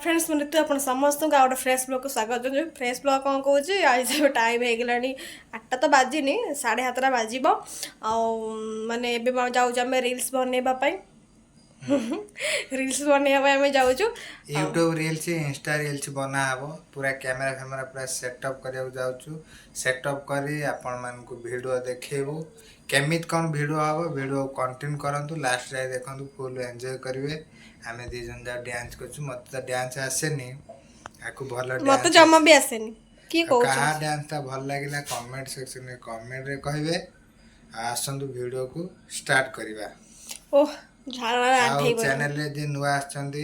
Friends मैं ऋतु अपन समस्त को गोटे फ्रेश ब्लॉग को स्वागत जो फ्रेश ब्लॉग कौन कौच आज टाइम हो गलानी 8टा तो बाजिनी 7:30 बाजिब माने एबे जाऊँ आम रिल्स बनवाई रिल्स बनवाई जाऊँ यूट्यूब रील्स इंस्टा रील्स बना हबो पूरा कैमरा फैमरा पूरा सेटअप करिया जाऊँ सेटअप करी आपण मानकु वीडियो देखेबू केमित कौन वीडियो हबो वीडियो कंटिन्यू करंतु लास्ट जाए देखंतु फुल एंजॉय करिवे आमे दी जन जा डांस करछु मत तो डांस आसेनी आकु भलो डांस मत जमा भी आसेनी की कहू कहा डांस ता भल लागिला कमेंट सेक्शन में कमेंट रे कहबे आसंतु वीडियो को स्टार्ट करिवा ओह झाड़ा आंठे चैनल रे जे नुआ आछंती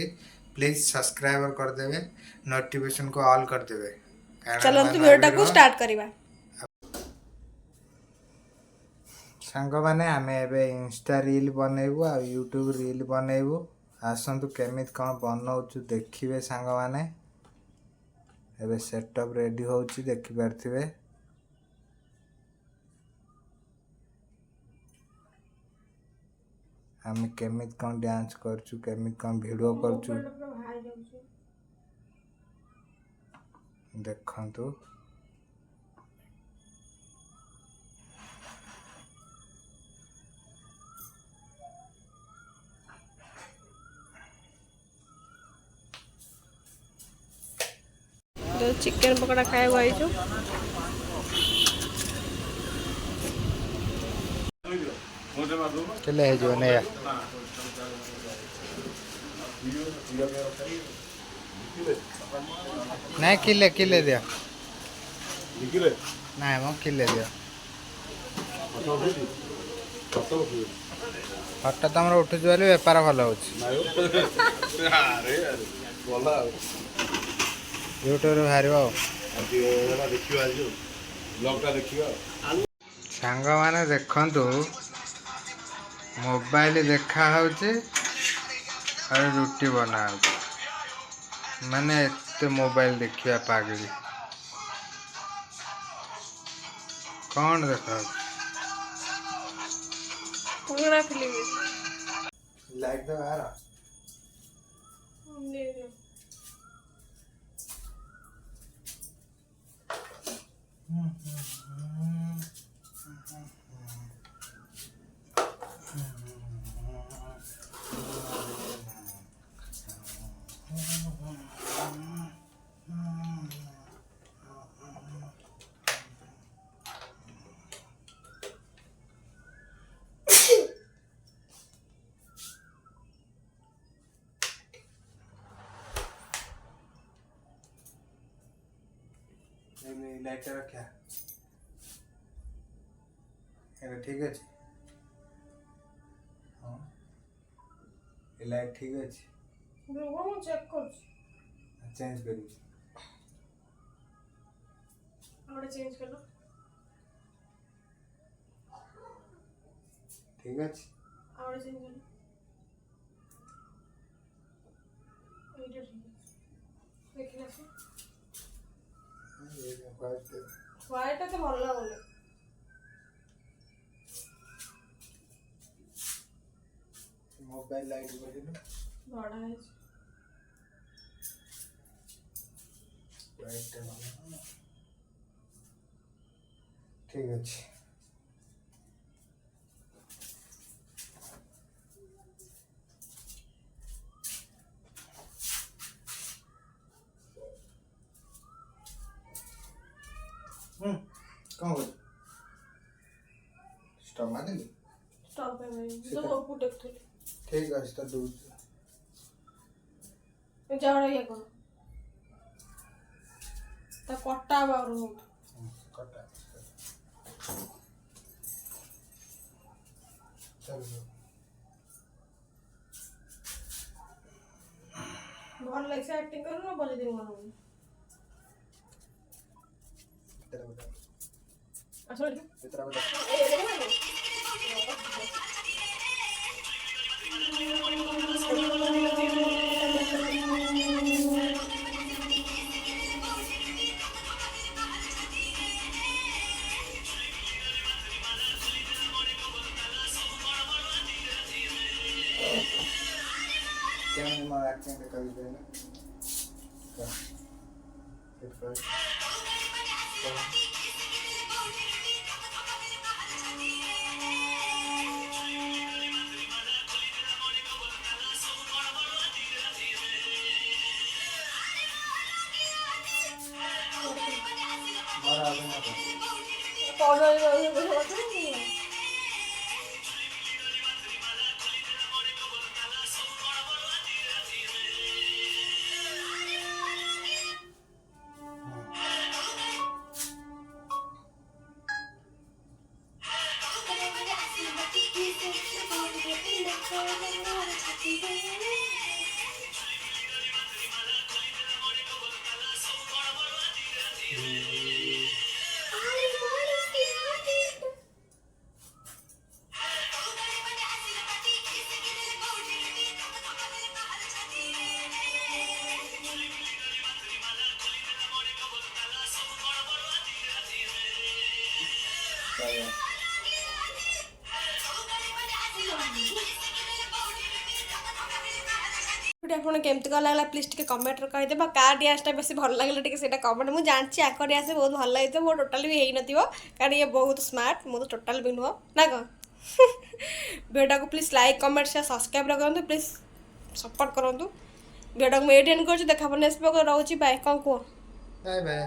प्लीज सब्सक्राइब कर देवे नोटिफिकेशन को ऑल कर देवे चलो तो वीडियो को स्टार्ट करिवा सांग माने आमे एबे इंस्टा रील बनेबू आ यूट्यूब रील बनेबू आसंतु केमित कोन बनौछु देखिबे सांग माने एबे सेटअप रेडी होउची देखि परथिबे आमे केमित कोन डांस करछु केमित कोन वीडियो करछु देखंतु जो चिकन पकोड़ा खाए हुआ जो चले है जो नया नहीं किले किले दिया नहीं मो किले दिया हटा तुम उठु बोले बेपार भल हो यूट्यूब बाहर सांग मैंने देखु मोबाइल देखा रुटी बना माने एते मोबाइल देखिया पागली कौन देखा पूरा फिल्म लाइक दे बाहर ले ले लाइट रखा ठीक अच्छे हाँ लाइट ठीक अच्छे चेक कर चेंज करी चेंज कर लो ठीक अच्छे चेंज कर लो देखिना से व्हाइट तो भल लागुनी मोबाइल लाइट बजिलो बड़ा है लाइट ठीक अच्छे कौन बोल स्टॉप मार दे स्टॉप है मैं तो वो देख थी ठीक है तो दूध जाओ रे कौन ता कट्टा बार हो कटा चलो भल लाइक से एक्टिंग करो ना बोले दिन मानो अच्छा इतना बड़ा क्या मैं एक्टिंग कर देना ଆପଣ କେମିତି କ'ଣ ଲାଗିଲା ପ୍ଲିଜ୍ ଟିକେ କମେଣ୍ଟରେ କହିଦେବା କାର୍ ଡ୍ୟାନ୍ସଟା ବେଶୀ ଭଲ ଲାଗିଲା ଟିକେ ସେଇଟା କମେଣ୍ଟ ମୁଁ ଜାଣିଛି ଆଙ୍କ ଡ୍ୟାନ୍ସ ବହୁତ ଭଲ ଲାଗିଥିବ ମୋ ଟୋଟାଲି ବି ହେଇନଥିବ କାରଣ ଇଏ ବହୁତ ସ୍ମାର୍ଟ ମୁଁ ତ ଟୋଟାଲ ବି ନୁହଁ ନା କ'ଣ ଭିଡ଼ିଓଟାକୁ please like comment share subscribe କରନ୍ତୁ ପ୍ଲିଜ୍ ସପୋର୍ଟ କରନ୍ତୁ ଭିଡ଼ିଓଟାକୁ ମୁଁ ଏଇଠି ଏଣ୍ଡ କରୁଛି ଦେଖା ନେକ୍ସଟ୍ ରହୁଛି ବାଏ କ'ଣ କୁହ ବାଏ ବାଏ।